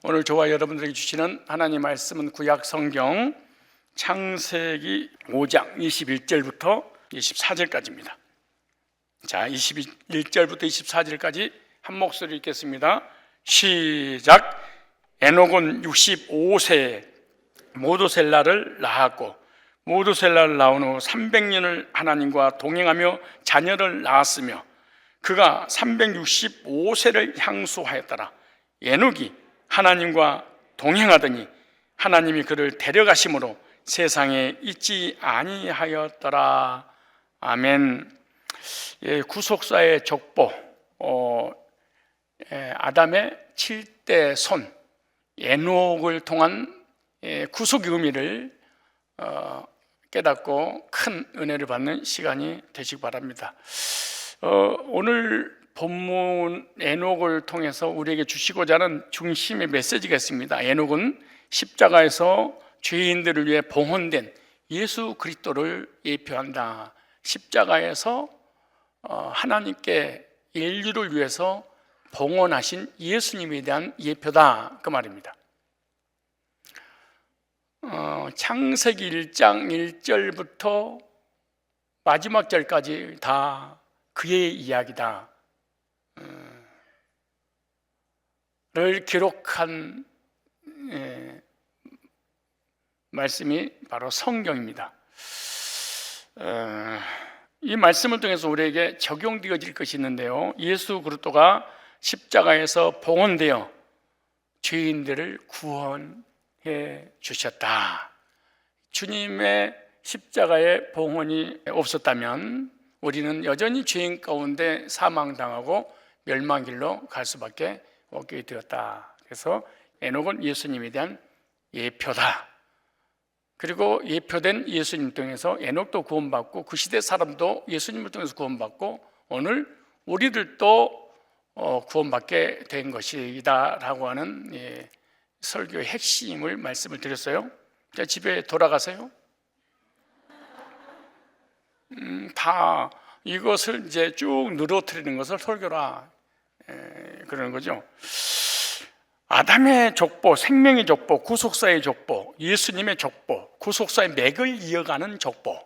오늘 저와 여러분들에게 주시는 하나님 말씀은 구약 성경 창세기 5장 21절부터 24절까지입니다. 자, 21절부터 24절까지 한 목소리 읽겠습니다. 시작. 에녹은 65세에 모두셀라를 낳았고 모두셀라를 낳은 후 300년을 하나님과 동행하며 자녀를 낳았으며 그가 365세를 향수하였더라. 에녹이 하나님과 동행하더니 하나님이 그를 데려가심으로 세상에 있지 아니하였더라. 아멘. 구속사의 족보, 아담의 7대 손 에녹을 통한 구속의 의미를 깨닫고 큰 은혜를 받는 시간이 되시기 바랍니다. 오늘 본문 에녹을 통해서 우리에게 주시고자 하는 중심의 메시지가 있습니다. 에녹은 십자가에서 죄인들을 위해 봉헌된 예수 그리스도를 예표한다. 십자가에서 하나님께 인류를 위해서 봉헌하신 예수님에 대한 예표다, 그 말입니다. 창세기 1장 1절부터 마지막 절까지 다 그의 이야기다 를 기록한 말씀이 바로 성경입니다. 이 말씀을 통해서 우리에게 적용되어질 것이 있는데요, 예수 그리스도가 십자가에서 봉헌되어 죄인들을 구원해 주셨다. 주님의 십자가의 봉헌이 없었다면 우리는 여전히 죄인 가운데 사망당하고 멸망길로 갈 수밖에 없게 되었다. 그래서 에녹은 예수님에 대한 예표다. 그리고 예표된 예수님 통해서 에녹도 구원받고 그 시대 사람도 예수님을 통해서 구원받고 오늘 우리들도 구원받게 된 것이다 라고 하는 설교의 핵심을 말씀을 드렸어요. 자, 집에 돌아가세요. 다 이것을 이제 쭉 늘어뜨리는 것을 설교라 그러는 거죠. 아담의 족보, 생명의 족보, 구속사의 족보, 예수님의 족보, 구속사의 맥을 이어가는 족보,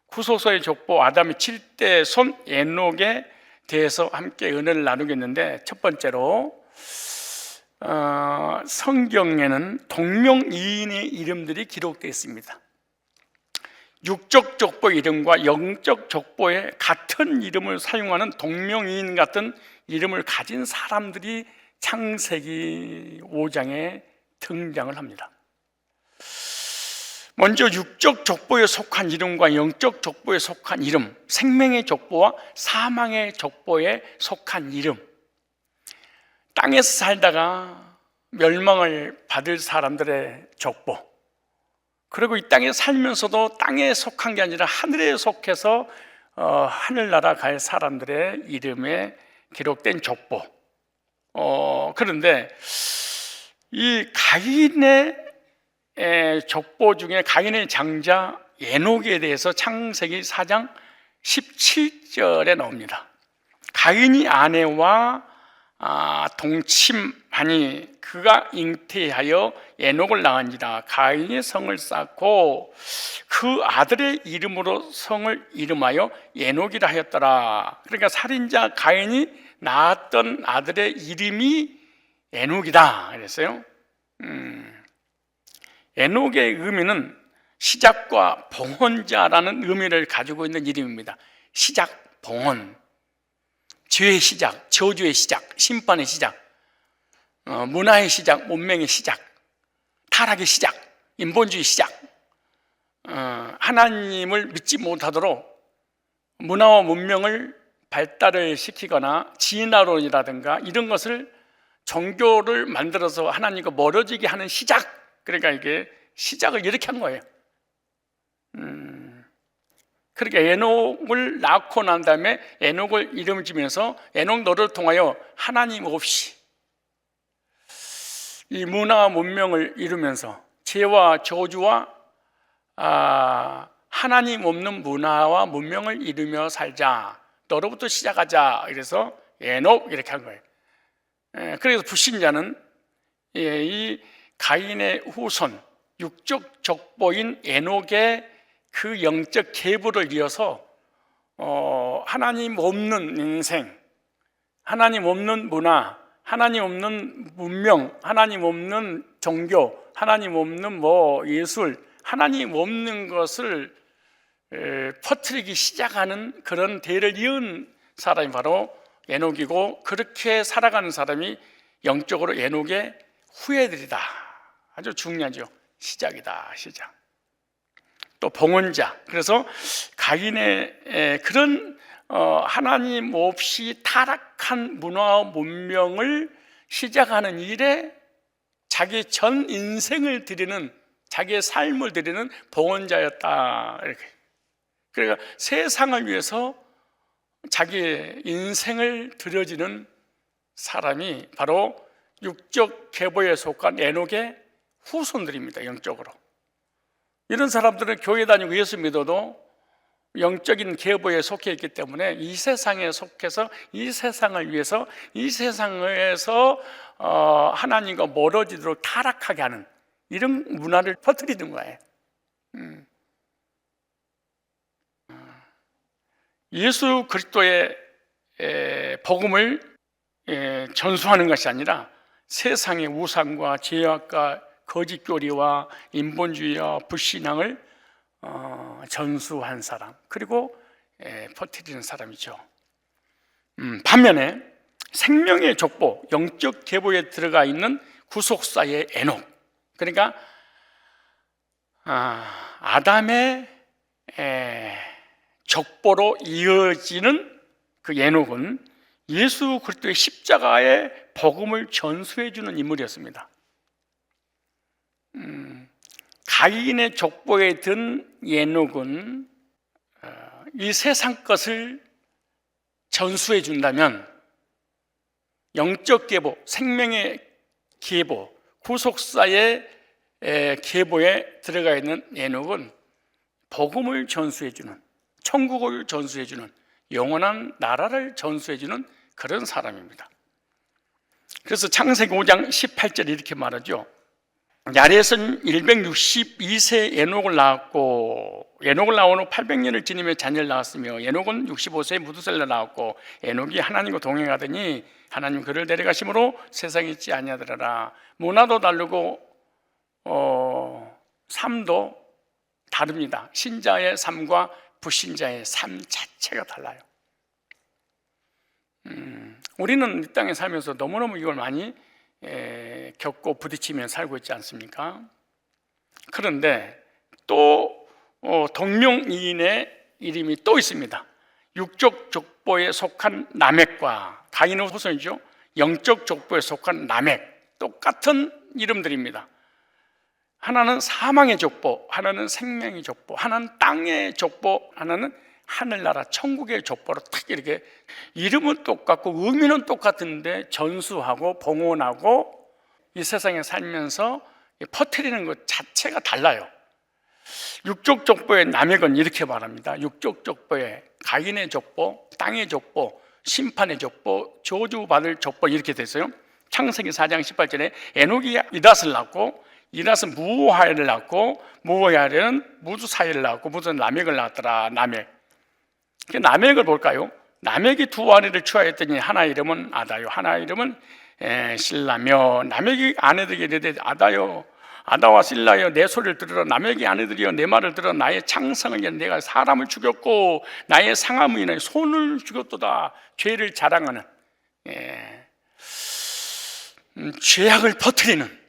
구속사의 족보, 아담의 7대 손 에녹에 대해서 함께 은혜를 나누겠는데, 첫 번째로 성경에는 동명이인의 이름들이 기록되어 있습니다. 육적 족보 이름과 영적 족보에 같은 이름을 사용하는 동명이인 같은 이름을 가진 사람들이 창세기 5장에 등장을 합니다. 먼저 육적 족보에 속한 이름과 영적 족보에 속한 이름, 생명의 족보와 사망의 족보에 속한 이름, 땅에서 살다가 멸망을 받을 사람들의 족보, 그리고 이 땅에 살면서도 땅에 속한 게 아니라 하늘에 속해서 하늘나라 갈 사람들의 이름에 기록된 족보. 그런데 이 가인의 족보 중에 가인의 장자 에녹에 대해서 창세기 4장 17절에 나옵니다. 가인이 아내와 동침하니 그가 잉태하여 에녹을 낳은지라. 가인이 성을 쌓고 그 아들의 이름으로 성을 이름하여 에녹이라 하였더라. 그러니까 살인자 가인이 낳았던 아들의 이름이 에녹이다 그랬어요. 에녹의 의미는 시작과 봉헌자라는 의미를 가지고 있는 이름입니다. 시작, 봉헌, 죄의 시작, 저주의 시작, 심판의 시작, 문화의 시작, 문명의 시작, 타락의 시작, 인본주의 시작, 하나님을 믿지 못하도록 문화와 문명을 발달을 시키거나 진화론이라든가 이런 것을 종교를 만들어서 하나님과 멀어지게 하는 시작, 그러니까 이게 시작을 이렇게 한 거예요. 그러니까 에녹을 낳고 난 다음에 에녹을 이름을 지면서 에녹 너를 통하여 하나님 없이 이 문화와 문명을 이루면서 죄와 저주와 하나님 없는 문화와 문명을 이루며 살자, 너로부터 시작하자. 그래서 에녹 이렇게 한 거예요. 그래서 불신자는 이 가인의 후손, 육적 족보인 에녹의 그 영적 계보를 이어서 하나님 없는 인생, 하나님 없는 문화, 하나님 없는 문명, 하나님 없는 종교, 하나님 없는 예술, 하나님 없는 것을 퍼뜨리기 시작하는 그런 대를 이은 사람이 바로 에녹이고, 그렇게 살아가는 사람이 영적으로 에녹의 후예들이다. 아주 중요하죠. 시작이다, 시작. 또 봉헌자. 그래서 가인의 그런 하나님 없이 타락한 문화와 문명을 시작하는 일에 자기 전 인생을 드리는, 자기의 삶을 드리는 봉헌자였다. 이렇게. 그러니까 세상을 위해서 자기의 인생을 드려지는 사람이 바로 육적 계보에 속한 에녹의 후손들입니다. 영적으로. 이런 사람들은 교회 다니고 예수 믿어도 영적인 계보에 속해 있기 때문에 이 세상에 속해서 이 세상을 위해서, 이 세상에서 하나님과 멀어지도록 타락하게 하는 이런 문화를 퍼뜨리는 거예요. 예수 그리스도의 복음을 전수하는 것이 아니라 세상의 우상과 죄악과 거짓교리와 인본주의와 불신앙을 전수한 사람, 그리고 퍼뜨리는 사람이죠. 반면에 생명의 족보, 영적 계보에 들어가 있는 구속사의 에녹, 그러니까 아담의 족보로 이어지는 그 에녹은 예수 그리스도의 십자가의 복음을 전수해 주는 인물이었습니다. 가인의 족보에 든 에녹은 이 세상 것을 전수해 준다면 영적 계보, 생명의 계보, 구속사의 계보에 들어가 있는 에녹은 복음을 전수해 주는, 천국을 전수해 주는, 영원한 나라를 전수해 주는 그런 사람입니다. 그래서 창세기 5장 18절에 이렇게 말하죠. 야렛은 162세 에녹을 낳았고, 에녹을 낳은 후 800년을 지내며 자녀를 낳았으며, 에녹은 65세에 무두셀라 낳았고, 에녹이 하나님과 동행하더니 하나님 그를 데려가심으로 세상에 있지 아니하더라. 문화도 다르고 삶도 다릅니다. 신자의 삶과 불신자의 삶 자체가 달라요. 우리는 이 땅에 살면서 너무너무 이걸 많이 겪고 부딪히며 살고 있지 않습니까? 그런데 또 동명이인의 이름이 또 있습니다. 육적 족보에 속한 라멕과 가인의 후손이죠. 영적 족보에 속한 라멕, 똑같은 이름들입니다. 하나는 사망의 족보, 하나는 생명의 족보, 하나는 땅의 족보, 하나는 하늘나라 천국의 족보로 탁 이렇게 이름은 똑같고 의미는 똑같은데 전수하고 봉헌하고 이 세상에 살면서 퍼뜨리는 것 자체가 달라요. 육적 족보의 라멕은 이렇게 말합니다. 육적 족보의 가인의 족보, 땅의 족보, 심판의 족보, 저주받을 족보 이렇게 됐어요. 창세기 4장 18절에 에녹이 이닷을 낳고, 이닷은 무호야를 낳고, 무호야는 무두사일을 낳고, 무두는 라멕을 낳았더라. 라멕을 볼까요? 라멕이 두 아내를 취하였더니 하나 이름은 아다요, 하나 이름은 실라며, 라멕이 아내들에게 이르되 아다와 실라여 내 소리를 들으라. 라멕이 아내들이여 내 말을 들어. 나의 창성을 위해 내가 사람을 죽였고 나의 상함을 인하여 손을 죽였도다. 죄를 자랑하는 죄악을 퍼뜨리는.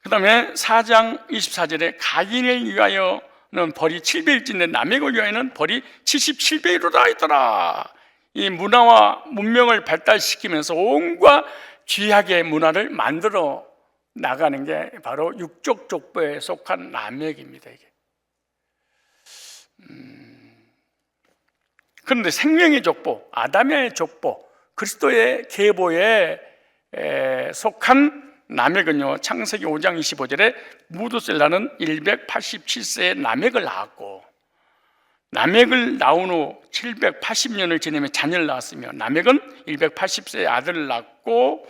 그 다음에 4장 24절에 가인을 위하여는 벌이 700일인데 라멕을 위하여는 벌이 77배이로다 했더라. 이 문화와 문명을 발달시키면서 온갖 죄악의 문화를 만들어 나가는 게 바로 육적 족보에 속한 라멕입니다. 이게. 그런데 생명의 족보, 아담의 족보, 그리스도의 계보에 속한 라멕은요, 창세기 5장 25절에 무두셀라는 187세의 라멕을 낳았고, 라멕을 낳은 후 780년을 지내며 자녀를 낳았으며, 라멕은 180세에 아들을 낳고,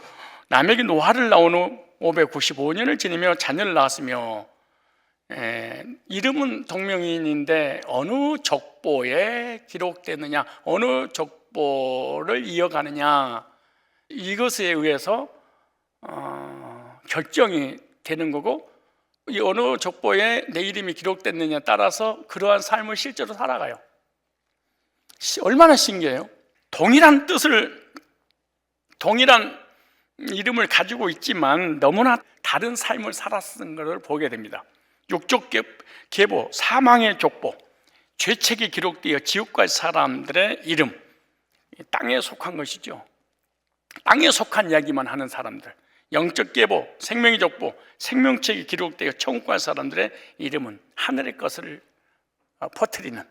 라멕이 노아를 낳은 후 595년을 지내며 자녀를 낳았으며, 이름은 동명이인인데 어느 족보에 기록되느냐, 어느 족보를 이어가느냐, 이것에 의해서 결정이 되는 거고, 이 어느 족보에 내 이름이 기록됐느냐에 따라서 그러한 삶을 실제로 살아가요. 얼마나 신기해요. 동일한 이름을 가지고 있지만 너무나 다른 삶을 살았던 것을 보게 됩니다. 육적 계보, 사망의 족보, 죄책이 기록되어 지옥 갈 사람들의 이름, 땅에 속한 것이죠. 땅에 속한 이야기만 하는 사람들. 영적 계보, 생명의 족보, 생명책이 기록되어 천국 갈 사람들의 이름은 하늘의 것을 퍼뜨리는,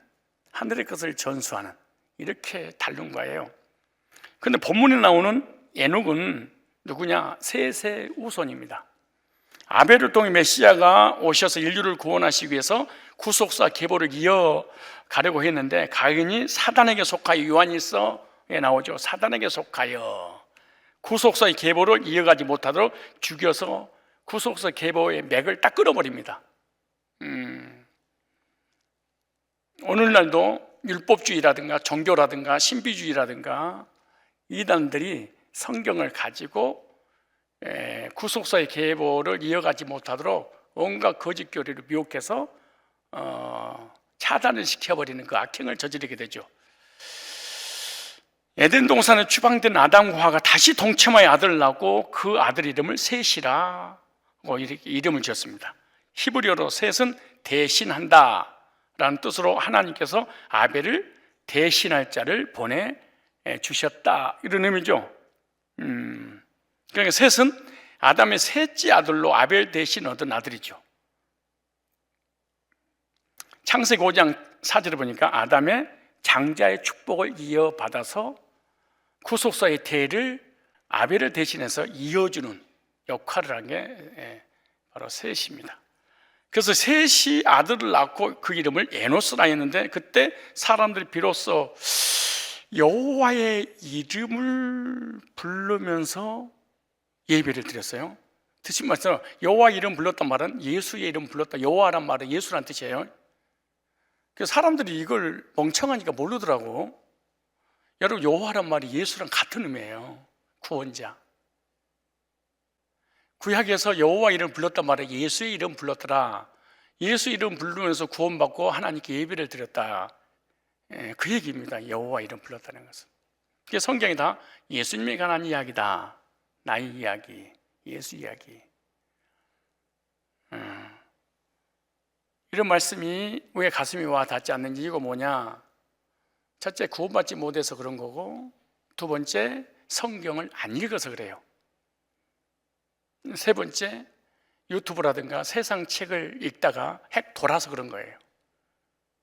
하늘의 것을 전수하는, 이렇게 다른 거예요. 그런데 본문에 나오는 에녹은 누구냐? 셋의 후손입니다. 아벨을 통해 메시아가 오셔서 인류를 구원하시기 위해서 구속사 계보를 이어가려고 했는데, 가인이 사단에게 속하여, 요한일서에 나오죠. 사단에게 속하여 구속사의 계보를 이어가지 못하도록 죽여서 구속사 계보의 맥을 딱 끊어버립니다. 오늘날도 율법주의라든가 종교라든가 신비주의라든가 이단들이 성경을 가지고 구속사의 계보를 이어가지 못하도록 온갖 거짓 교리를 미혹해서 차단을 시켜버리는 그 악행을 저지르게 되죠. 에덴 동산에 추방된 아담과 하와가 다시 동체마의 아들을 낳고 그 아들 이름을 셋이라고 이렇게 이름을 지었습니다. 히브리어로 셋은 대신한다 라는 뜻으로 하나님께서 아벨을 대신할 자를 보내주셨다, 이런 의미죠. 그러니까 셋은 아담의 셋째 아들로 아벨 대신 얻은 아들이죠. 창세기 5장 4절에 보니까 아담의 장자의 축복을 이어받아서 구속사의 대를 아벨을 대신해서 이어주는 역할을 한 게 바로 셋입니다. 그래서 셋이 아들을 낳고 그 이름을 에노스라 했는데, 그때 사람들이 비로소 여호와의 이름을 부르면서 예배를 드렸어요. 드신 말씀, 여호와 이름 불렀단 말은 예수의 이름 불렀다, 여호와란 말은 예수란 뜻이에요. 그래서 사람들이 이걸 멍청하니까 모르더라고. 여러분, 여호와란 말이 예수랑 같은 의미예요. 구원자. 구약에서 여호와 이름 불렀단 말은 예수의 이름 불렀더라, 예수 이름 부르면서 구원받고 하나님께 예배를 드렸다, 그 얘기입니다. 여호와 이름 불렀다는 것은. 그게 성경이 다 예수님에 관한 이야기다. 나의 이야기, 예수 이야기. 이런 말씀이 왜 가슴이 와 닿지 않는지, 이거 뭐냐? 첫째, 구원받지 못해서 그런 거고, 두 번째, 성경을 안 읽어서 그래요. 세 번째, 유튜브라든가 세상 책을 읽다가 핵 돌아서 그런 거예요.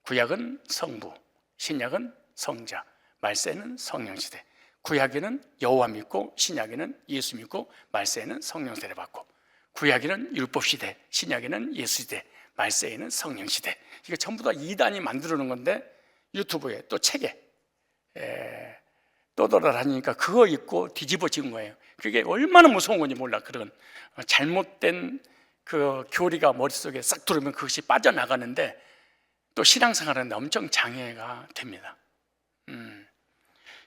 구약은 성부, 신약은 성자, 말세는 성령시대. 구약에는 여호와 믿고, 신약에는 예수 믿고, 말세에는 성령 세례 받고. 구약에는 율법시대, 신약에는 예수시대, 말세에는 성령시대. 이게 전부 다 이단이 만들어 놓은 건데, 유튜브에 또 책에 떠돌아다니니까 그거 읽고 뒤집어진 거예요. 그게 얼마나 무서운 건지 몰라. 그런 잘못된 그 교리가 머릿속에 싹 들어오면 그것이 빠져나가는데, 또 신앙생활하는데 엄청 장애가 됩니다.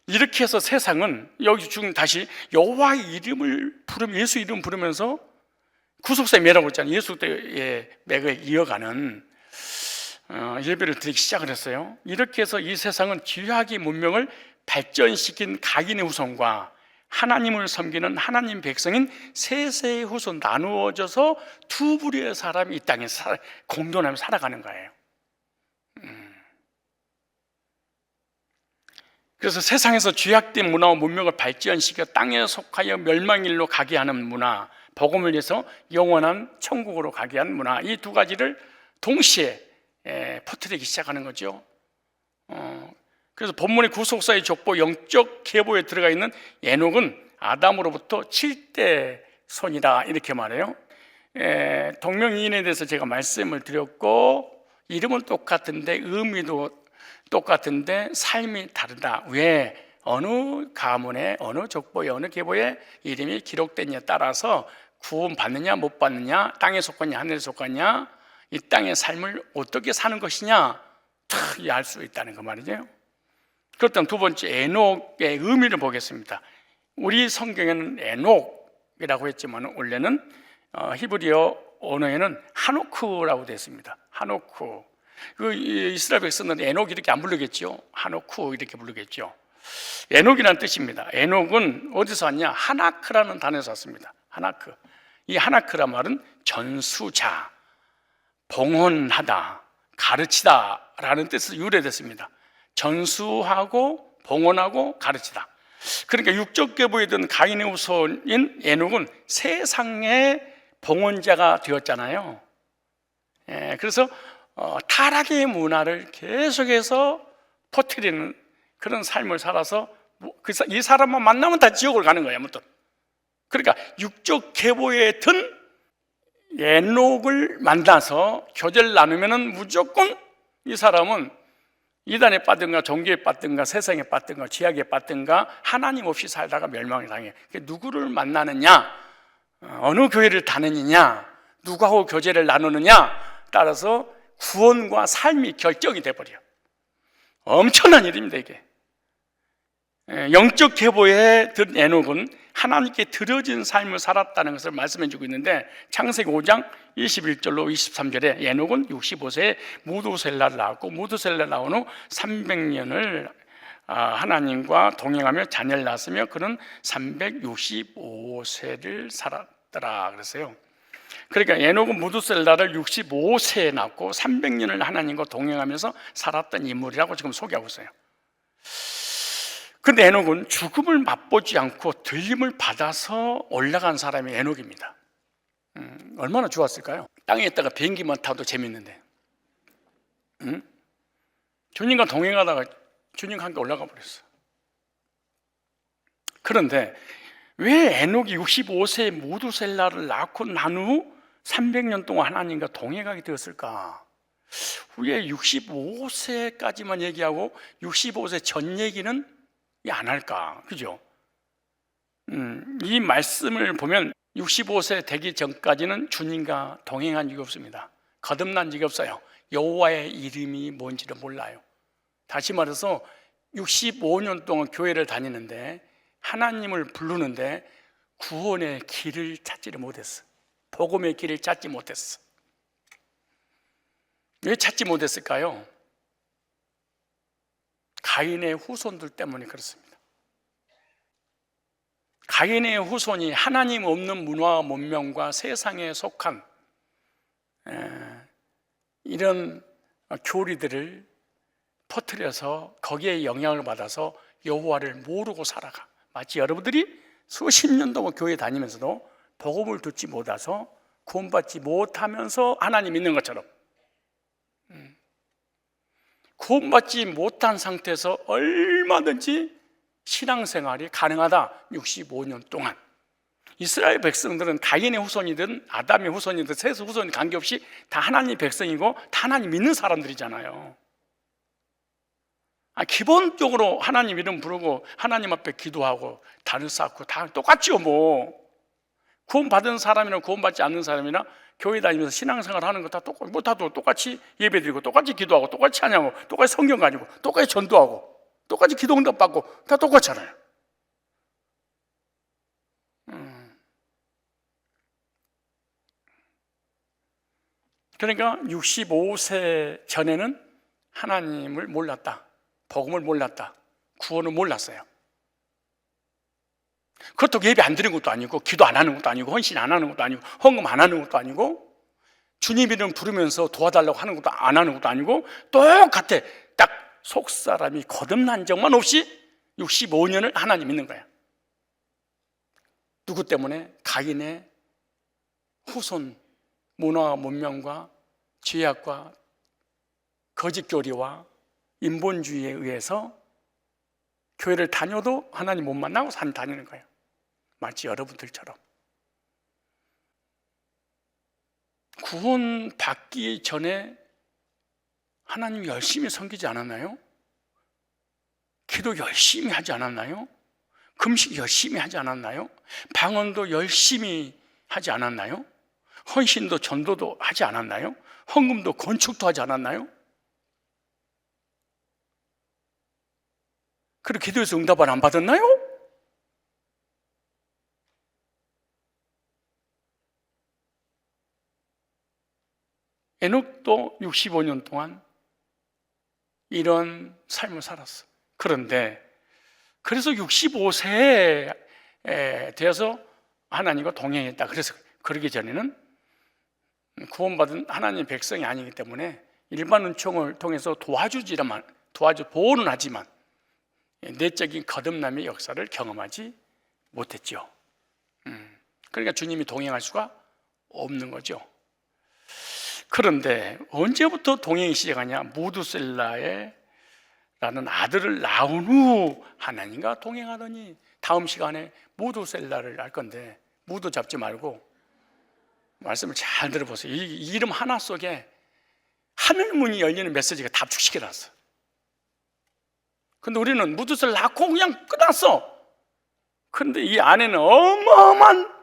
이렇게 해서 세상은, 여기 지금 다시 여호와의 이름을 부르면, 예수 이름 부르면서 구속사의 매라고 했잖아요. 예수의 맥을 이어가는 예배를 드리기 시작을 했어요. 이렇게 해서 이 세상은 죄악의 문명을 발전시킨 가인의 후손과 하나님을 섬기는 하나님 백성인 셋의 후손 나누어져서 두 부류의 사람이 이 땅에 공존하며 살아가는 거예요. 그래서 세상에서 죄악된 문화와 문명을 발전시켜 땅에 속하여 멸망일로 가게 하는 문화, 복음을 위해서 영원한 천국으로 가게 하는 문화, 이 두 가지를 동시에 퍼뜨리기 시작하는 거죠. 그래서 본문의 구속사의 족보, 영적 계보에 들어가 있는 에녹은 아담으로부터 7대 손이다, 이렇게 말해요. 동명이인에 대해서 제가 말씀을 드렸고, 이름은 똑같은데 의미도 똑같은데 삶이 다르다. 왜? 어느 가문에, 어느 족보에, 어느 계보에 이름이 기록되냐에 따라서 구원 받느냐 못 받느냐, 땅에 속하냐 하늘에 속하냐, 이 땅의 삶을 어떻게 사는 것이냐 알 수 있다는 거 말이죠. 그렇다면 두 번째, 에녹의 의미를 보겠습니다. 우리 성경에는 에녹이라고 했지만 원래는 히브리어 언어에는 하노크라고 되어 있습니다. 하노크. 그 이스라엘 백성들은 에녹 이렇게 안 부르겠죠. 하노크 이렇게 부르겠죠. 에녹이라는 뜻입니다. 에녹은 어디서 왔냐? 하나크라는 단어에서 왔습니다. 하나크. 이 하나크란 말은 전수자, 봉헌하다, 가르치다 라는 뜻에서 유래됐습니다. 전수하고 봉헌하고 가르치다. 그러니까 육적 계보에 든 가인의 후손인 에녹은 세상의 봉헌자가 되었잖아요. 그래서 타락의 문화를 계속해서 퍼뜨리는 그런 삶을 살아서 이 사람만 만나면 다 지옥을 가는 거예요. 아무튼 그러니까 육적 계보에 든 에녹을 만나서 교제를 나누면은 무조건 이 사람은 이단에 빠든가 종교에 빠든가 세상에 빠든가 죄악에 빠든가 하나님 없이 살다가 멸망을 당해. 누구를 만나느냐, 어느 교회를 다니느냐, 누구하고 교제를 나누느냐 따라서 구원과 삶이 결정이 돼버려요. 엄청난 일입니다 이게. 영적 계보에 든 에녹은 하나님께 드려진 삶을 살았다는 것을 말씀해 주고 있는데, 창세기 5장 21절로 23절에 에녹은 65세에 무두셀라를 낳았고 무두셀라 나온 후 300년을 하나님과 동행하며 자녀를 낳았으며 그는 365세를 살았더라 그랬어요. 그러니까 에녹은 무두셀라를 65세에 낳고 300년을 하나님과 동행하면서 살았던 인물이라고 지금 소개하고 있어요. 근데 에녹은 죽음을 맛보지 않고 들림을 받아서 올라간 사람이 에녹입니다. 얼마나 좋았을까요? 땅에 있다가 비행기만 타도 재밌는데, 주님과 동행하다가 주님과 함께 올라가 버렸어. 그런데 왜 에녹이 65세에 무두셀라를 낳고 난 후 300년 동안 하나님과 동행하게 되었을까? 후에 65세까지만 얘기하고 65세 전 얘기는 안 할까? 그죠? 이 말씀을 보면 65세 되기 전까지는 주님과 동행한 적이 없습니다. 거듭난 적이 없어요. 여호와의 이름이 뭔지를 몰라요. 다시 말해서 65년 동안 교회를 다니는데 하나님을 부르는데 구원의 길을 찾지를 못했어. 복음의 길을 찾지 못했어. 왜 찾지 못했을까요? 가인의 후손들 때문에 그렇습니다. 가인의 후손이 하나님 없는 문화와 문명과 세상에 속한 이런 교리들을 퍼뜨려서 거기에 영향을 받아서 여호와를 모르고 살아가. 마치 여러분들이 수십 년 동안 교회 다니면서도 복음을 듣지 못해서 구원받지 못하면서 하나님 믿는 것처럼, 구원받지 못한 상태에서 얼마든지 신앙생활이 가능하다. 65년 동안 이스라엘 백성들은 가인의 후손이든 아담의 후손이든 셋의 후손이 관계없이 다 하나님 백성이고 다 하나님 믿는 사람들이잖아요. 기본적으로 하나님 이름 부르고 하나님 앞에 기도하고 단을 쌓고 다 똑같죠. 뭐 구원받은 사람이나 구원받지 않는 사람이나 교회 다니면서 신앙생활 하는 거 다 똑같이 예배드리고 똑같이 기도하고 똑같이 찬양하고 똑같이 성경 가지고 똑같이 전도하고 똑같이 기도응답 받고 다 똑같잖아요. 그러니까 65세 전에는 하나님을 몰랐다, 복음을 몰랐다, 구원을 몰랐어요. 그렇다고 예배 안 드리는 것도 아니고 기도 안 하는 것도 아니고 헌신 안 하는 것도 아니고 헌금 안 하는 것도 아니고 주님 이름 부르면서 도와달라고 하는 것도 안 하는 것도 아니고 똑같아. 딱 속사람이 거듭난 적만 없이 65년을 하나님 믿는 거야. 누구 때문에? 가인의 후손 문화와 문명과 죄악과 거짓교리와 인본주의에 의해서 교회를 다녀도 하나님 못 만나고 다니는 거예요. 마치 여러분들처럼. 구원 받기 전에 하나님 열심히 섬기지 않았나요? 기도 열심히 하지 않았나요? 금식 열심히 하지 않았나요? 방언도 열심히 하지 않았나요? 헌신도 전도도 하지 않았나요? 헌금도 건축도 하지 않았나요? 그리고 기도에서 응답을 안 받았나요? 에녹도 65년 동안 이런 삶을 살았어. 그런데 그래서 65세에 되어서 하나님과 동행했다. 그래서 그러기 전에는 구원받은 하나님의 백성이 아니기 때문에 일반 은총을 통해서 보호는 하지만 내적인 거듭남의 역사를 경험하지 못했죠. 그러니까 주님이 동행할 수가 없는 거죠. 그런데 언제부터 동행이 시작하냐? 무두셀라의 라는 아들을 낳은 후 하나님과 동행하더니, 다음 시간에 무두셀라를 알 건데 무도 잡지 말고 말씀을 잘 들어보세요. 이 이름 하나 속에 하늘문이 열리는 메시지가 답축시켜놨어. 근데 우리는 무두셀라 낳고 그냥 끝났어. 근데 이 안에는 어마어마한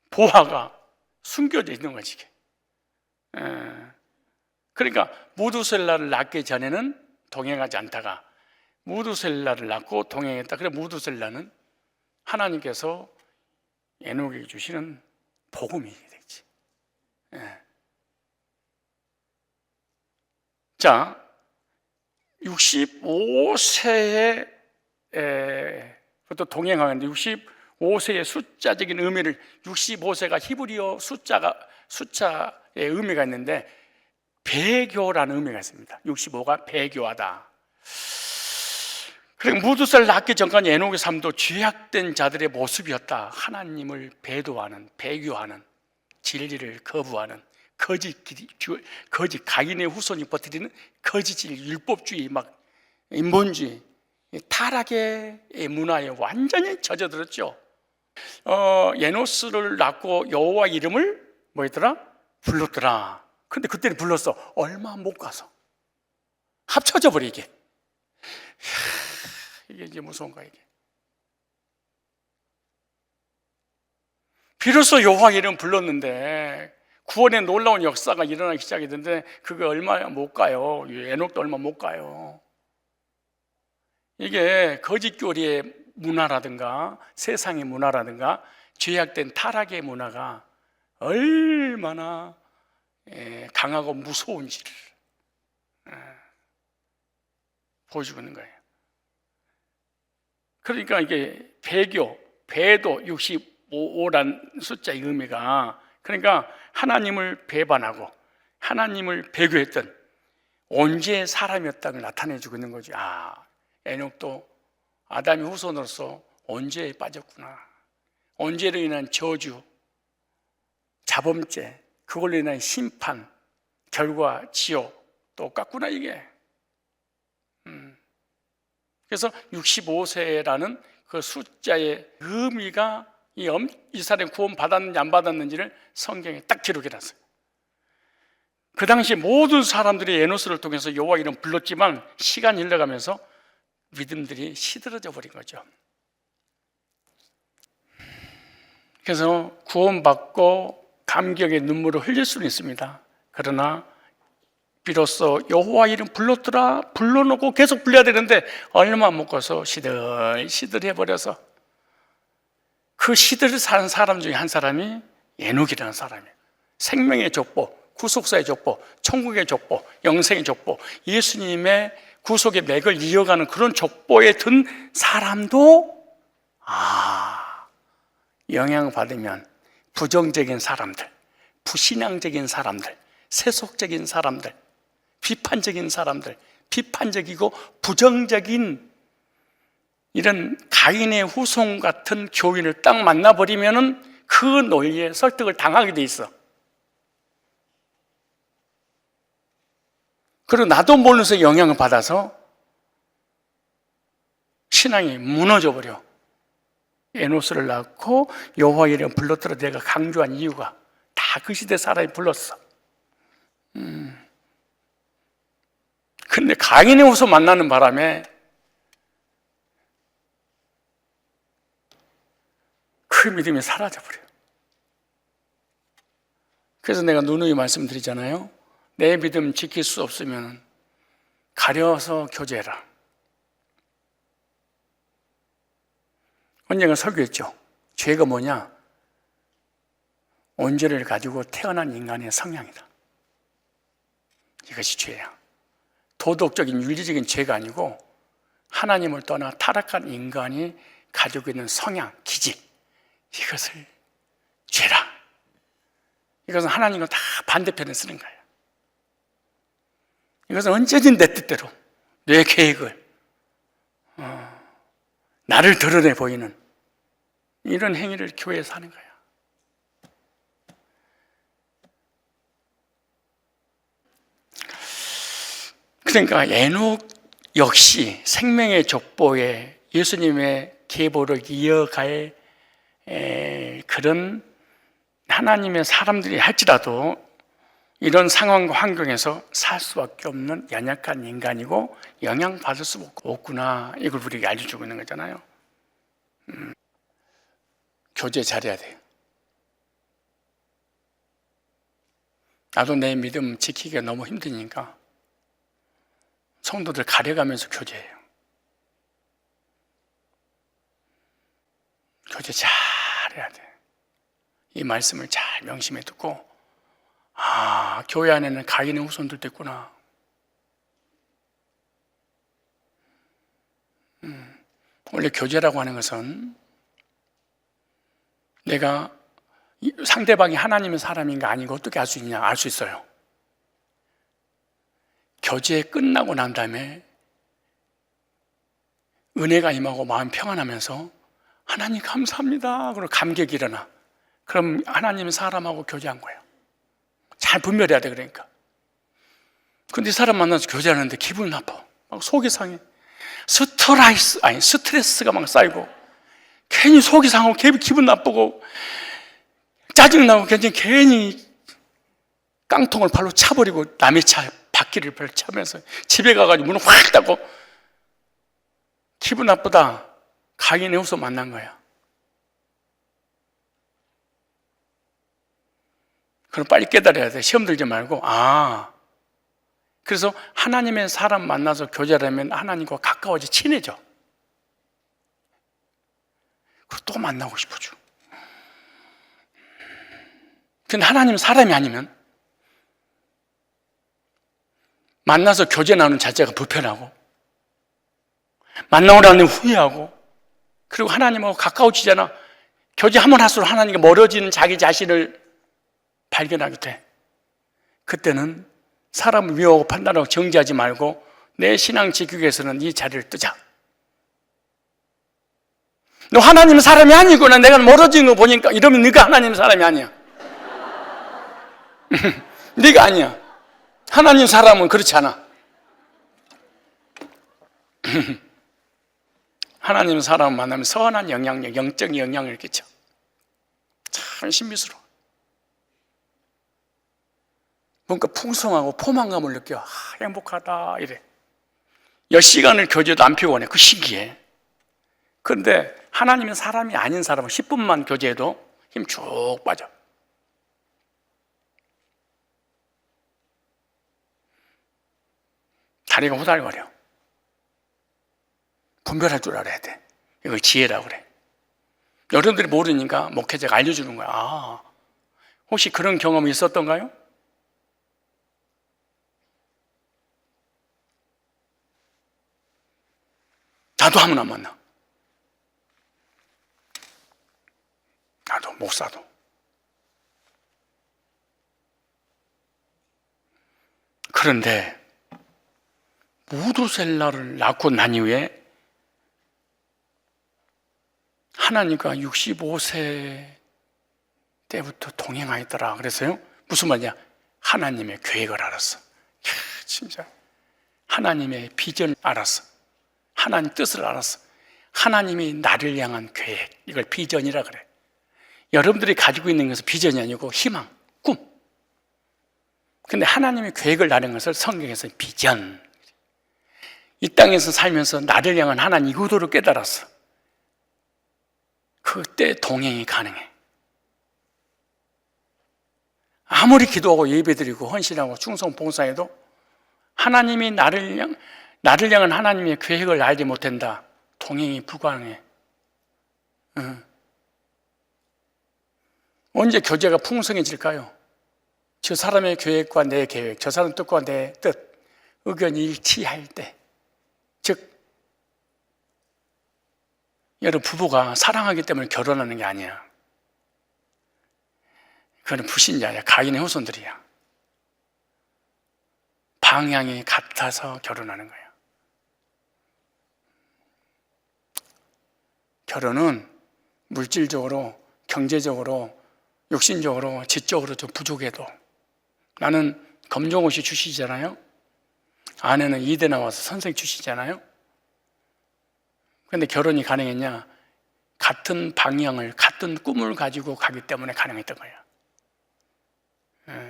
보화가 숨겨져 있는 거지. 그러니까 무두셀라를 낳기 전에는 동행하지 않다가 무두셀라를 낳고 동행했다. 그래 무두셀라는 하나님께서 에녹에게 주시는 복음이 되지. 자, 65세에 부터 동행하는데 65세의 숫자적인 의미를 65세가 히브리어 숫자의 의미가 있는데 배교라는 의미가 있습니다. 65가 배교하다. 그리고 무두살 낳기 전까지 에녹의 삶도 죄악된 자들의 모습이었다. 하나님을 배도하는, 배교하는, 진리를 거부하는 거짓 가인의 후손이 버티는 거짓 율법주의, 막 인본주의, 타락의 문화에 완전히 젖어들었죠. 에노스를 낳고 여호와 이름을 뭐였더라? 불렀더라. 근데 그때는 불렀어. 얼마 못 가서 합쳐져 버려. 이게 이제 무서운 거야. 이게 비로소 여호와 이름 불렀는데 구원의 놀라운 역사가 일어나기 시작했는데 그게 얼마 못 가요. 에녹도 얼마 못 가요. 이게 거짓교리의 문화라든가 세상의 문화라든가 죄악된 타락의 문화가 얼마나 강하고 무서운지를 보여주고 있는 거예요. 그러니까 이게 배교, 배도 65란 숫자의 의미가, 그러니까 하나님을 배반하고 하나님을 배교했던 언제의 사람이었다는 걸 나타내주고 있는 거지. 에녹도 아담의 후손으로서 언제에 빠졌구나. 언제로 인한 저주, 자범죄, 그걸로 인한 심판, 결과, 지옥 똑같구나 이게. 그래서 65세라는 그 숫자의 의미가 이 사람이 구원 받았는지 안 받았는지를 성경에 딱 기록해놨어요. 그 당시 모든 사람들이 에노스를 통해서 여호와 이름 불렀지만 시간이 흘러가면서 믿음들이 시들어져 버린 거죠. 그래서 구원받고 감격의 눈물을 흘릴 수는 있습니다. 그러나 비로소 여호와 이름 불렀더라, 불러놓고 계속 불러야 되는데 얼마 못 가서 시들해버려서 그 시들을 사는 사람 중에 한 사람이 에녹이라는 사람이에요. 생명의 족보, 구속사의 족보, 천국의 족보, 영생의 족보, 예수님의 구속의 맥을 이어가는 그런 족보에 든 사람도 영향을 받으면 부정적인 사람들, 부신앙적인 사람들, 세속적인 사람들, 비판적인 사람들, 비판적이고 부정적인 이런 가인의 후손 같은 교인을 딱 만나버리면은 그 논리에 설득을 당하게 돼 있어. 그리고 나도 모르면서 영향을 받아서 신앙이 무너져 버려. 에노스를 낳고 여호와 이름 불렀더라 내가 강조한 이유가 다 그 시대 사람이 불렀어. 근데 가인의 후손 만나는 바람에 그 믿음이 사라져버려요. 그래서 내가 누누이 말씀드리잖아요. 내 믿음 지킬 수 없으면 가려서 교제해라. 언젠가 설교했죠. 죄가 뭐냐? 온죄를 가지고 태어난 인간의 성향이다. 이것이 죄야. 도덕적인 윤리적인 죄가 아니고 하나님을 떠나 타락한 인간이 가지고 있는 성향, 기질, 이것을 죄라. 이것은 하나님과 다 반대편에 쓰는 거예요. 이것은 언제든 내 뜻대로 내 계획을 나를 드러내 보이는 이런 행위를 교회에서 하는 거야. 그러니까 에녹 역시 생명의 족보에 예수님의 계보를 이어갈 그런 하나님의 사람들이 할지라도 이런 상황과 환경에서 살 수밖에 없는 연약한 인간이고 영향받을 수 없구나. 이걸 우리에게 알려주고 있는 거잖아요. 교제 잘해야 돼요. 나도 내 믿음 지키기가 너무 힘드니까 성도들 가려가면서 교제해요. 교제 잘해야 돼. 이 말씀을 잘 명심해 두고 교회 안에는 가인의 후손들도 있구나. 원래 교제라고 하는 것은 내가 상대방이 하나님의 사람인가 아닌가 어떻게 알 수 있냐? 알 수 있어요. 교제 끝나고 난 다음에 은혜가 임하고 마음 평안하면서 하나님 감사합니다. 그리고 감격이 일어나. 그럼 하나님의 사람하고 교제한 거예요. 잘 분별해야 돼. 그러니까. 근데 이 사람 만나서 교제하는데 기분이 나빠. 막 속이 상해. 스트레스가 막 쌓이고 괜히 속이 상하고 기분 나쁘고 짜증나고 괜히 깡통을 발로 차버리고 남의 차 바퀴를 발로 차면서 집에 가가지고 문을 확 닫고 기분 나쁘다. 가인의 후손 만난 거야. 그럼 빨리 깨달아야 돼. 시험 들지 말고 그래서 하나님의 사람 만나서 교제하면 하나님과 가까워져 친해져. 그리고 또 만나고 싶어져. 근데 하나님 사람이 아니면 만나서 교제 나누는 자체가 불편하고 만나고 나면 후회하고 그리고 하나님하고 가까워지잖아. 교제하면 할수록 하나님과 멀어지는 자기 자신을 발견하게 돼. 그때는 사람을 미워하고 판단하고 정죄하지 말고 내 신앙 지키기 위해서는 이 자리를 뜨자. 너 하나님은 사람이 아니구나. 내가 멀어진 거 보니까 이러면 네가 하나님 사람이 아니야. 네가 아니야. 하나님 사람은 그렇지 않아. 하나님 사람을 만나면 선한 영향력, 영적인 영향을 끼쳐. 참 신비스러워. 뭔가 풍성하고 포만감을 느껴. 행복하다 이래. 몇 시간을 교제도 안 피곤해. 그 신기해. 그런데 하나님은 사람이 아닌 사람은 10분만 교제해도 힘 쭉 빠져. 다리가 후달거려. 분별할 줄 알아야 돼. 이걸 지혜라고 그래. 여러분들이 모르니까 목회자가 알려주는 거야. 혹시 그런 경험이 있었던가요? 나도 하면 안 만나. 나도 목사도. 그런데 무두셀라를 낳고 난 이후에 하나님과 65세 때부터 동행하였더라. 그래서요 무슨 말이냐? 하나님의 계획을 알았어. 진짜 하나님의 비전을 알았어. 하나님 뜻을 알았어. 하나님이 나를 향한 계획, 이걸 비전이라 그래. 여러분들이 가지고 있는 것은 비전이 아니고 희망, 꿈. 근데 하나님의 계획을 나는 것을 성경에서 비전. 이 땅에서 살면서 나를 향한 하나님 의도를 깨달았어. 그 그때 동행이 가능해. 아무리 기도하고 예배드리고 헌신하고 충성 봉사해도 하나님이 나를 향한 하나님의 계획을 알지 못한다. 동행이 불가능해. 언제 교제가 풍성해질까요? 저 사람의 계획과 내 계획, 저 사람 뜻과 내 뜻, 의견이 일치할 때. 즉, 여러분 부부가 사랑하기 때문에 결혼하는 게 아니야. 그건 불신자야. 가인의 후손들이야. 방향이 같아서 결혼하는 거야. 결혼은 물질적으로, 경제적으로, 육신적으로, 지적으로 좀 부족해도, 나는 검정고시 출신이잖아요. 아내는 이대 나와서 선생 출신이잖아요. 그런데 결혼이 가능했냐? 같은 방향을, 같은 꿈을 가지고 가기 때문에 가능했던 거야.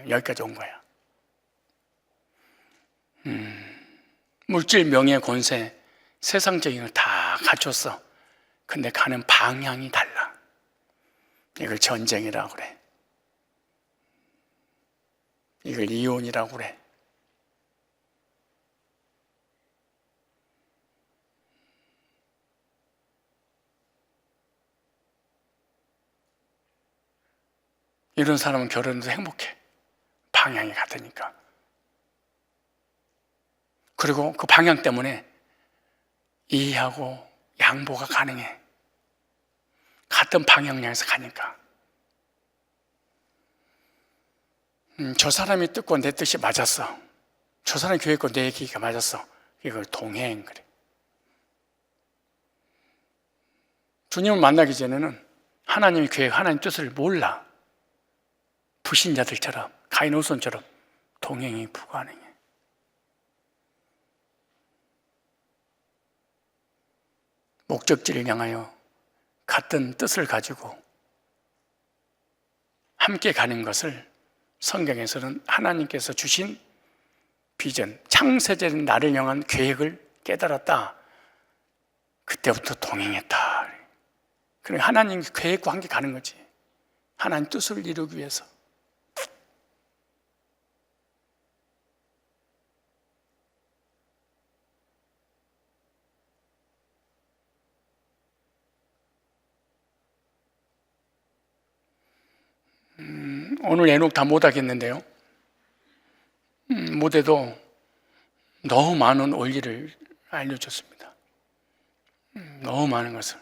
여기까지 온 거야. 물질, 명예, 권세, 세상적인 걸 다 갖췄어. 근데 가는 방향이 달라. 이걸 전쟁이라고 그래. 이걸 이혼이라고 그래. 이런 사람은 결혼해도 행복해. 방향이 같으니까. 그리고 그 방향 때문에 이해하고 양보가 가능해. 같은 방향 향해서 가니까. 저 사람이 뜻과 내 뜻이 맞았어. 저 사람의 계획과 내 계획이 맞았어. 이걸 동행 그래. 주님을 만나기 전에는 하나님의 계획, 하나님의 뜻을 몰라. 불신자들처럼, 가인 후손처럼 동행이 불가능해. 목적지를 향하여 같은 뜻을 가지고 함께 가는 것을 성경에서는 하나님께서 주신 비전, 창세전 나를 향한 계획을 깨달았다. 그때부터 동행했다. 그러니까 하나님 계획과 함께 가는 거지. 하나님 뜻을 이루기 위해서. 오늘 에녹 다 못하겠는데요. 못해도 너무 많은 원리를 알려줬습니다. 너무 많은 것을.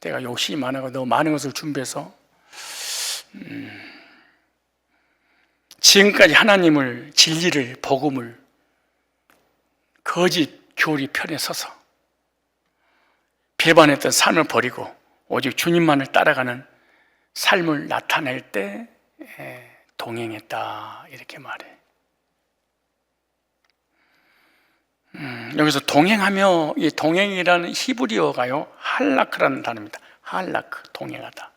내가 욕심이 많아서 너무 많은 것을 준비해서 지금까지 하나님을, 진리를, 복음을 거짓 교리 편에 서서 배반했던 삶을 버리고 오직 주님만을 따라가는 삶을 나타낼 때 동행했다 이렇게 말해. 여기서 동행하며, 이 동행이라는 히브리어가요 할라크라는 단어입니다. 할라크, 동행하다.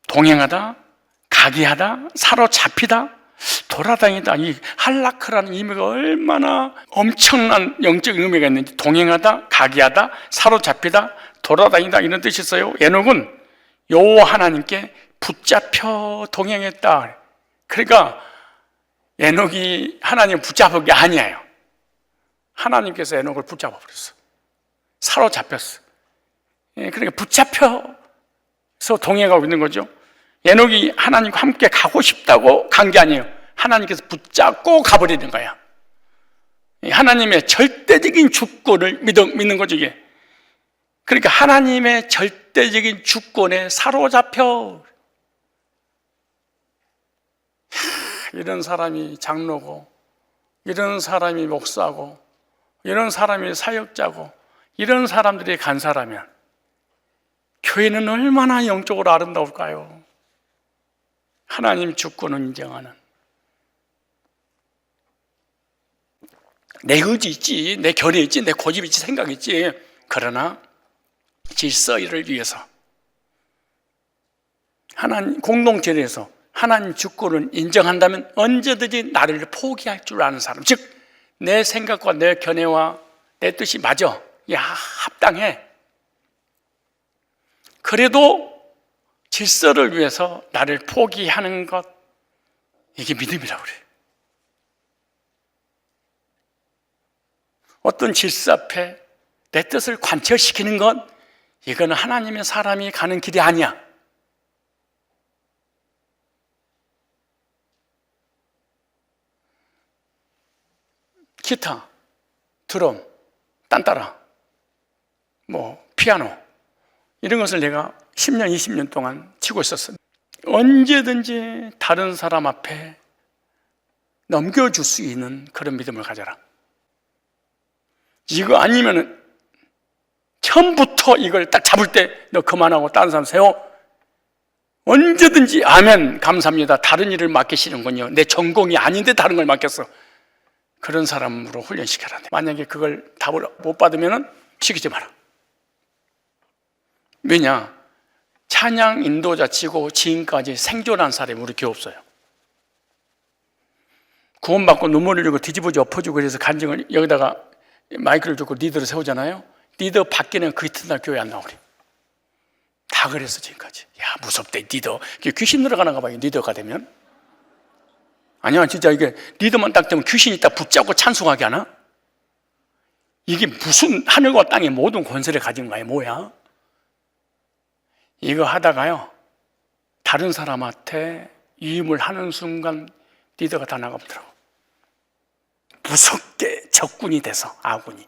동행하다, 가기하다, 사로잡히다, 돌아다니다. 이 할라크라는 의미가 얼마나 엄청난 영적 의미가 있는지. 동행하다, 가기하다, 사로잡히다, 돌아다니다 이런 뜻이 있어요. 에녹은 여호와 하나님께 붙잡혀 동행했다. 그러니까 에녹이 하나님 붙잡은 게 아니에요. 하나님께서 에녹을 붙잡아 버렸어. 사로잡혔어. 그러니까 붙잡혀서 동행하고 있는 거죠. 에녹이 하나님과 함께 가고 싶다고 간 게 아니에요. 하나님께서 붙잡고 가버리는 거야. 하나님의 절대적인 주권을 믿는 거죠, 이게. 그러니까 하나님의 절대적인 주권에 사로잡혀. 이런 사람이 장로고, 이런 사람이 목사고, 이런 사람이 사역자고, 이런 사람들이 간사라면 교회는 얼마나 영적으로 아름다울까요? 하나님 주권을 인정하는. 내 의지 있지, 내 결의 있지, 내 고집 있지, 생각 있지. 그러나 질서를 위해서 하나님 공동체에서 하나님 주권을 인정한다면 언제든지 나를 포기할 줄 아는 사람, 즉 내 생각과 내 견해와 내 뜻이 맞아, 야 합당해. 그래도 질서를 위해서 나를 포기하는 것, 이게 믿음이라고 그래요. 어떤 질서 앞에 내 뜻을 관철시키는 것, 이거는 하나님의 사람이 가는 길이 아니야. 기타, 드럼, 딴따라, 피아노, 이런 것을 내가 10년, 20년 동안 치고 있었어요. 언제든지 다른 사람 앞에 넘겨줄 수 있는 그런 믿음을 가져라. 이거 아니면은 처음부터 이걸 딱 잡을 때 너 그만하고 다른 사람 세워. 언제든지 아멘, 감사합니다. 다른 일을 맡기시는군요. 내 전공이 아닌데 다른 걸 맡겼어. 그런 사람으로 훈련시켜라. 만약에 그걸 답을 못 받으면 시키지 마라. 왜냐? 찬양 인도자 치고 지금까지 생존한 사람이 우리 교회 없어요. 구원받고 눈물 흘리고 뒤집어져 엎어지고 그래서 간증을 여기다가 마이크를 두고 리더를 세우잖아요. 리더 바뀌는 그 이튿날 교회 안 나오래. 다 그랬어 지금까지. 야, 무섭대 리더. 귀신 들어가는가 봐요, 리더가 되면. 아니야, 진짜 이게 리더만 딱 되면 귀신이 딱 붙잡고 찬송하게 하나? 이게 무슨 하늘과 땅의 모든 권세를 가진 거야, 뭐야? 이거 하다가요, 다른 사람한테 위임을 하는 순간 리더가 다 나가보더라고. 무섭게 적군이 돼서, 아군이.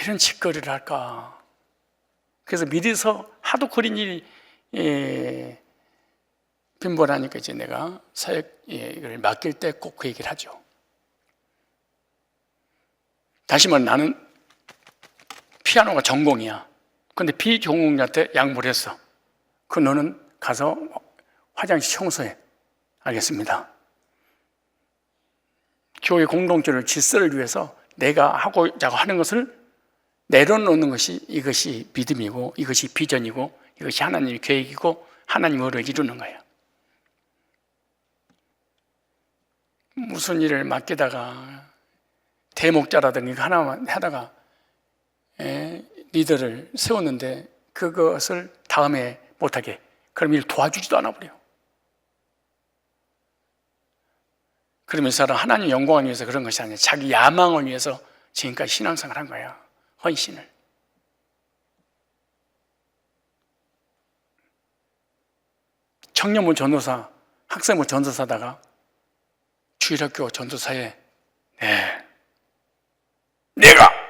이런 짓거리를 할까? 그래서 미리서 하도 그런 일이 빈번하니까 이제 내가 사역을 맡길 때 꼭 그 얘기를 하죠. 다시 말해, 나는 피아노가 전공이야. 근데 비전공자한테 양보를 했어. 너는 가서 화장실 청소해. 알겠습니다. 교회 공동체를 질서를 위해서 내가 하고자 하는 것을 내려놓는 것이, 이것이 믿음이고, 이것이 비전이고, 이것이 하나님의 계획이고, 하나님으로 이루는 거예요. 무슨 일을 맡기다가 대목자라든가 하나만 하다가 리더를 세웠는데 그것을 다음에 못하게, 그럼 일 도와주지도 않아 버려요. 그러면 이 사람 하나님 영광을 위해서 그런 것이 아니라 자기 야망을 위해서 지금까지 신앙생활을 한 거야. 헌신을. 청년부 전도사, 학생부 전도사다가 주일학교 전도사에 내가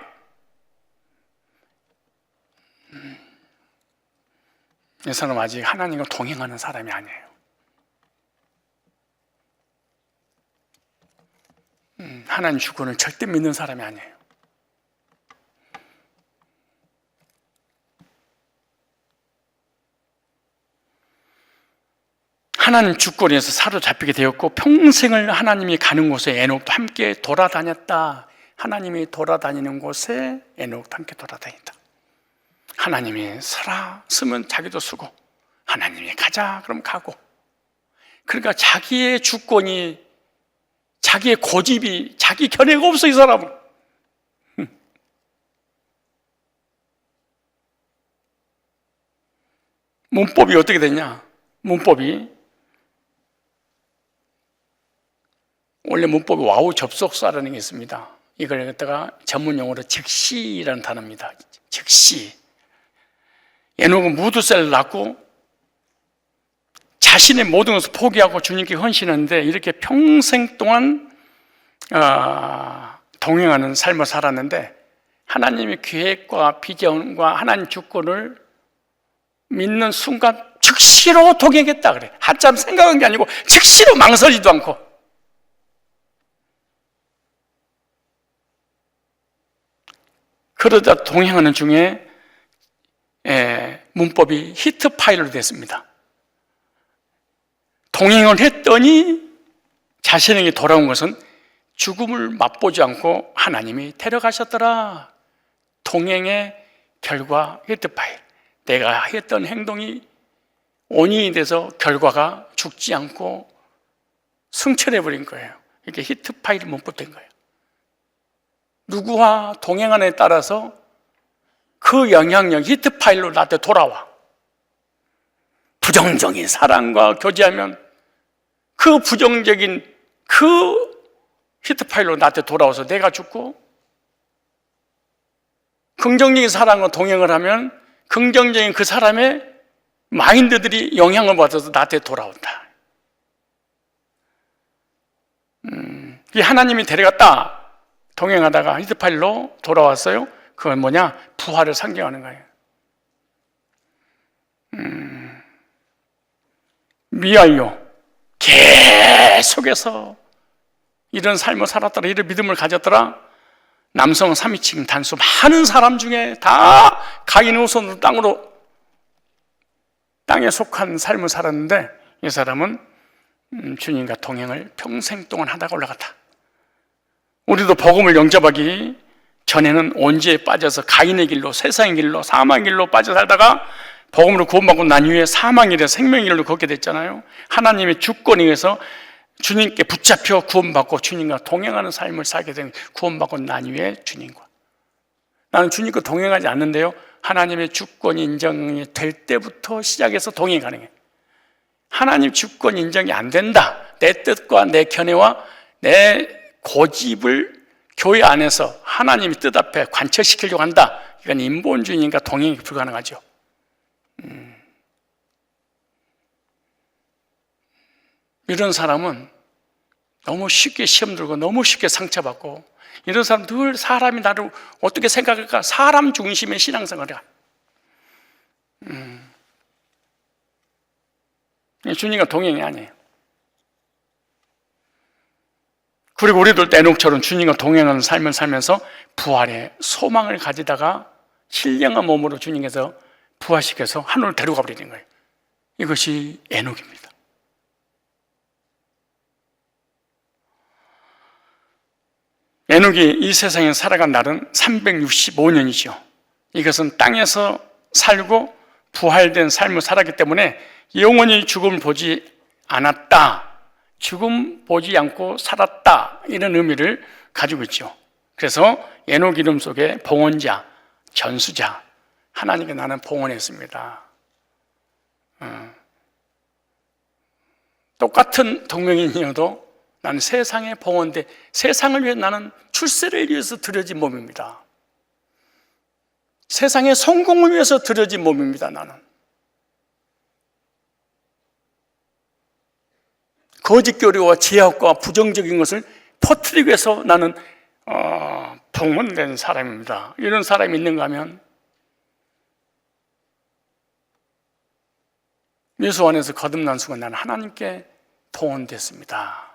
이 사람 아직 하나님과 동행하는 사람이 아니에요. 하나님 주권을 절대 믿는 사람이 아니에요. 하나님 주권에서 사로잡히게 되었고 평생을 하나님이 가는 곳에 에녹도 함께 돌아다녔다. 하나님이 돌아다니는 곳에 에녹도 함께 돌아다닌다. 하나님이 서라 쓰면 자기도 쓰고, 하나님이 가자 그럼 가고. 그러니까 자기의 주권이, 자기의 고집이, 자기 견해가 없어, 이 사람은. 문법이 어떻게 되냐? 문법이 원래 문법이 와우 접속사라는 게 있습니다. 이걸 갖다가 전문 용어로 즉시라는 단어입니다. 즉시. 에녹은 무드셀을 낳고 자신의 모든 것을 포기하고 주님께 헌신하는데 이렇게 평생 동안 동행하는 삶을 살았는데 하나님의 계획과 비전과 하나님 주권을 믿는 순간 즉시로 동행했다 그래. 한참 생각한 게 아니고 즉시로 망설이지도 않고. 그러다 동행하는 중에 문법이 히트 파일로 됐습니다. 동행을 했더니 자신에게 돌아온 것은 죽음을 맛보지 않고 하나님이 데려가셨더라. 동행의 결과 히트 파일. 내가 했던 행동이 원인이 돼서 결과가 죽지 않고 승천해버린 거예요. 이게 히트 파일이 문법 된 거예요. 누구와 동행하느냐에 따라서 그 영향력 히트 파일로 나한테 돌아와. 부정적인 사람과 교제하면 그 부정적인 그 히트 파일로 나한테 돌아와서 내가 죽고, 긍정적인 사람과 동행을 하면 긍정적인 그 사람의 마인드들이 영향을 받아서 나한테 돌아온다. 이 하나님이 데려갔다. 동행하다가 히트 파일로 돌아왔어요. 그건 뭐냐? 부활을 상징하는 거예요. 미완료. 계속해서 이런 삶을 살았더라, 이런 믿음을 가졌더라. 남성 3인칭 단수 많은 사람 중에 다 가인의 후손으로 땅에 속한 삶을 살았는데, 이 사람은 주님과 동행을 평생 동안 하다가 올라갔다. 우리도 복음을 영접하기 전에는 온지에 빠져서 가인의 길로, 세상의 길로, 사망의 길로 빠져 살다가 복음으로 구원받고 난 이후에 사망의 길에서 생명의 길로 걷게 됐잖아요. 하나님의 주권에 의해서 주님께 붙잡혀 구원받고 주님과 동행하는 삶을 살게 된, 구원받고 난 이후에 주님과. 나는 주님과 동행하지 않는데요, 하나님의 주권이 인정이 될 때부터 시작해서 동행이 가능해. 하나님 주권 인정이 안 된다, 내 뜻과 내 견해와 내 고집을 교회 안에서 하나님의 뜻 앞에 관철시키려고 한다, 이건 인본주의니까 동행이 불가능하죠. 이런 사람은 너무 쉽게 시험 들고 너무 쉽게 상처받고, 이런 사람 늘 사람이 나를 어떻게 생각할까, 사람 중심의 신앙생활이야. 주님과 동행이 아니에요. 그리고 우리도 에녹처럼 주님과 동행하는 삶을 살면서 부활의 소망을 가지다가 신령한 몸으로 주님께서 부활시켜서 하늘로 데려가 버리는 거예요. 이것이 에녹입니다. 에녹이 이 세상에 살아간 날은 365년이죠. 이것은 땅에서 살고 부활된 삶을 살았기 때문에 영원히 죽음을 보지 않았다, 죽음 보지 않고 살았다, 이런 의미를 가지고 있죠. 그래서 에녹 이름 속에 봉헌자, 전수자, 하나님께 나는 봉헌했습니다. 똑같은 동명이인이어도 나는 세상에 봉헌돼, 세상을 위해 나는 출세를 위해서 드려진 몸입니다. 세상의 성공을 위해서 드려진 몸입니다. 나는 거짓 교리와 제약과 부정적인 것을 퍼뜨리기 위해서 나는 봉헌된 사람입니다. 이런 사람이 있는가 하면 예수 안에서 거듭난 순간 나는 하나님께 봉헌됐습니다.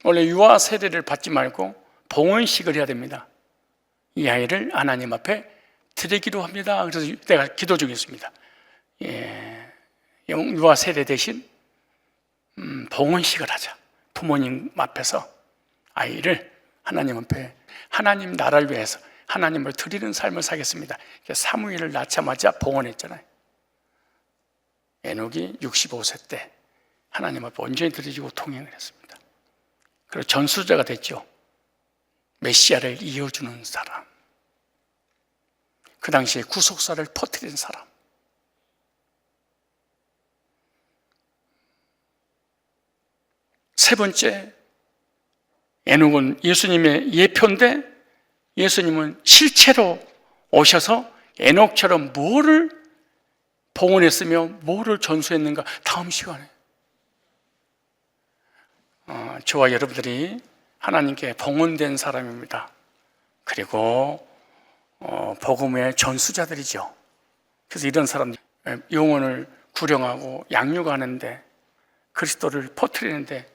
원래 유아 세례를 받지 말고 봉헌식을 해야 됩니다. 이 아이를 하나님 앞에 드리기로 합니다. 그래서 내가 기도 중에 있습니다. 유아 세례 대신 봉헌식을 하자. 부모님 앞에서 아이를 하나님 앞에, 하나님 나라를 위해서 하나님을 드리는 삶을 살겠습니다. 사무엘을 낳자마자 봉헌했잖아요. 에녹이 65세 때 하나님 앞에 온전히 드리고 통행을 했습니다. 그리고 전수자가 됐죠. 메시아를 이어주는 사람, 그 당시에 구속사를 퍼뜨린 사람. 세 번째, 에녹은 예수님의 예표인데 예수님은 실체로 오셔서 에녹처럼 뭐를 봉헌했으며 뭐를 전수했는가 다음 시간에 저와 여러분들이 하나님께 봉헌된 사람입니다. 그리고 복음의 전수자들이죠. 그래서 이런 사람들, 영혼을 구령하고 양육하는데, 그리스도를 퍼뜨리는데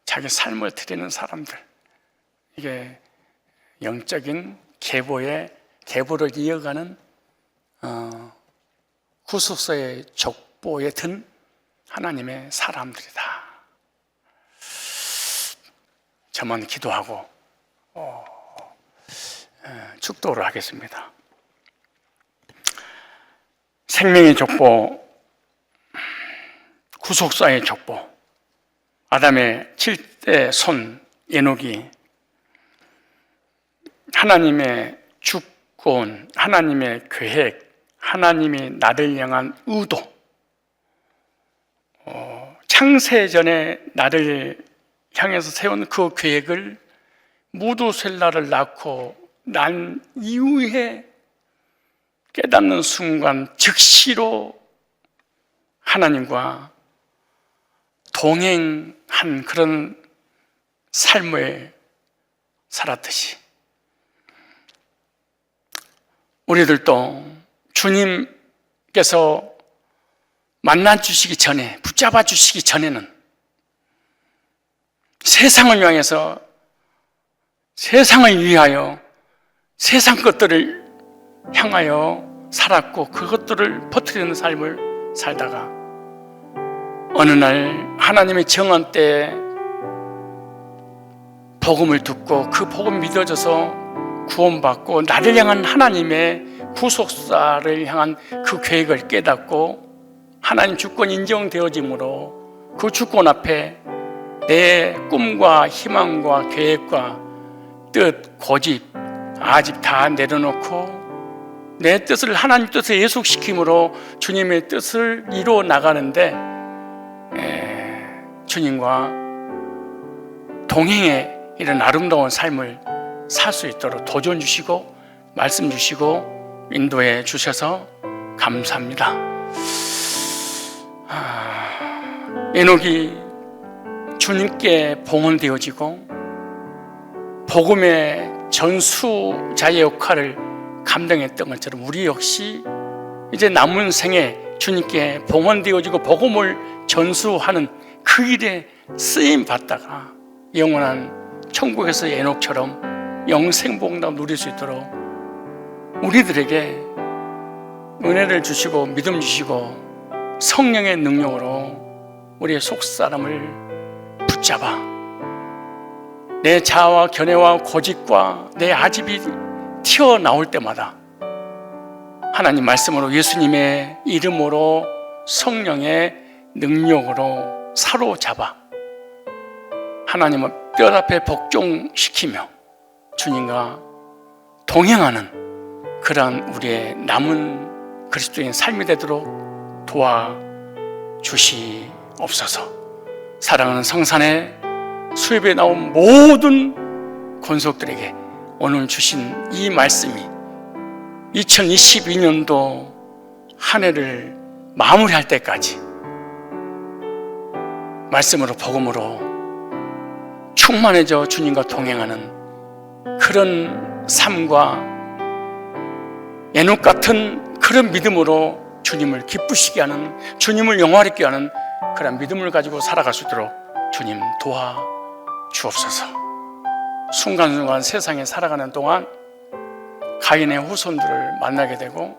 자기 삶을 드리는 사람들, 이게 영적인 계보를 이어가는 구속사의 족보에 든 하나님의 사람들이다. 저만 기도하고 축도를 하겠습니다. 생명의 족보, 구속사의 족보, 아담의 7대 손 에녹이 하나님의 갖고 온 하나님의 계획, 하나님이 나를 향한 의도, 창세전에 나를 향해서 세운 그 계획을 무두셀라를 낳고 난 이후에 깨닫는 순간 즉시로 하나님과 동행한 그런 삶을 살았듯이 우리들도 주님께서 만나주시기 전에, 붙잡아 주시기 전에는 세상을 향해서, 세상을 위하여, 세상 것들을 향하여 살았고 그것들을 퍼뜨리는 삶을 살다가 어느 날 하나님의 정한 때에 복음을 듣고 그 복음 믿어져서 구원받고 나를 향한 하나님의 구속사를 향한 그 계획을 깨닫고 하나님 주권 인정되어짐으로 그 주권 앞에 내 꿈과 희망과 계획과 뜻, 고집, 아집 다 내려놓고 내 뜻을 하나님 뜻에 예속시킴으로 주님의 뜻을 이루어 나가는데 주님과 동행의 이런 아름다운 삶을 살 수 있도록 도전 주시고 말씀 주시고 인도해 주셔서 감사합니다. 에녹이 주님께 봉헌되어지고 복음의 전수자의 역할을 감당했던 것처럼 우리 역시 이제 남은 생에 주님께 봉헌되어지고 복음을 전수하는 그 일에 쓰임 받다가 영원한 천국에서 에녹처럼 영생복락 누릴 수 있도록 우리들에게 은혜를 주시고 믿음 주시고 성령의 능력으로 우리의 속사람을 붙잡아 내 자아와 견해와 고집과 내 아집이 튀어나올 때마다 하나님 말씀으로 예수님의 이름으로 성령의 능력으로 사로잡아 하나님을 뼈 앞에 복종시키며 주님과 동행하는 그러한 우리의 남은 그리스도인 삶이 되도록 도와주시옵소서. 사랑하는 성산의 수협에 나온 모든 권속들에게 오늘 주신 이 말씀이 2022년도 한 해를 마무리할 때까지 말씀으로 복음으로 충만해져 주님과 동행하는 그런 삶과 에녹 같은 그런 믿음으로 주님을 기쁘시게 하는, 주님을 영화롭게 하는 그런 믿음을 가지고 살아갈 수 있도록 주님 도와주옵소서. 순간순간 세상에 살아가는 동안 가인의 후손들을 만나게 되고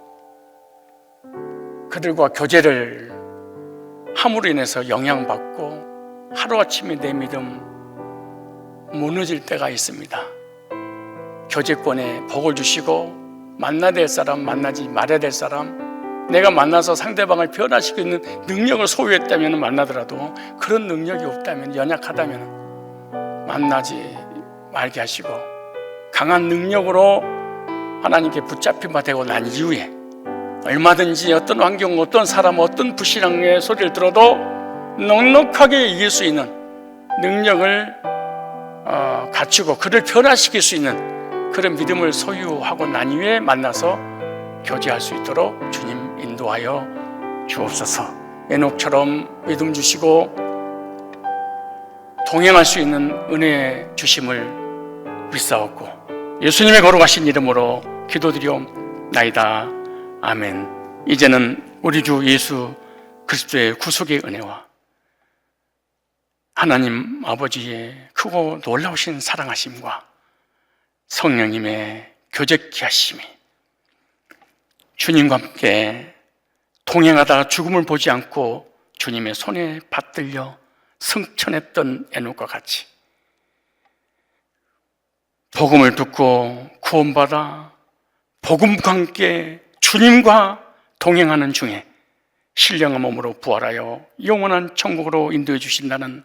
그들과 교제를 함으로 인해서 영향받고 하루아침에 내 믿음 무너질 때가 있습니다. 교제권에 복을 주시고 만나야 될 사람, 만나지 말아야 될 사람, 내가 만나서 상대방을 변화시키고 있는 능력을 소유했다면 만나더라도 그런 능력이 없다면, 연약하다면 만나지 말게 하시고 강한 능력으로 하나님께 붙잡힌 바 되고 난 이후에 얼마든지 어떤 환경, 어떤 사람, 어떤 불신앙의 소리를 들어도 넉넉하게 이길 수 있는 능력을 갖추고 그를 변화시킬 수 있는 그런 믿음을 소유하고 난 이후에 만나서 교제할 수 있도록 주님 인도하여 주옵소서. 에녹처럼 믿음 주시고 동행할 수 있는 은혜 주심을 믿사옵고 예수님의 거룩하신 이름으로 기도드리옵나이다. 아멘. 이제는 우리 주 예수 그리스도의 구속의 은혜와 하나님 아버지의 크고 놀라우신 사랑하심과 성령님의 교제케 하심이 주님과 함께 동행하다가 죽음을 보지 않고 주님의 손에 받들려 승천했던 에녹과 같이 복음을 듣고 구원받아 복음과 함께 주님과 동행하는 중에 신령한 몸으로 부활하여 영원한 천국으로 인도해 주신다는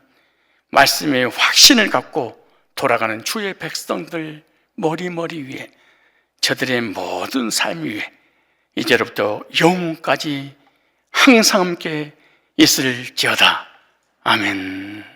말씀의 확신을 갖고 돌아가는 주의 백성들 머리 위에 저들의 모든 삶 위에 이제로부터 영원까지 항상 함께 있을지어다. 아멘.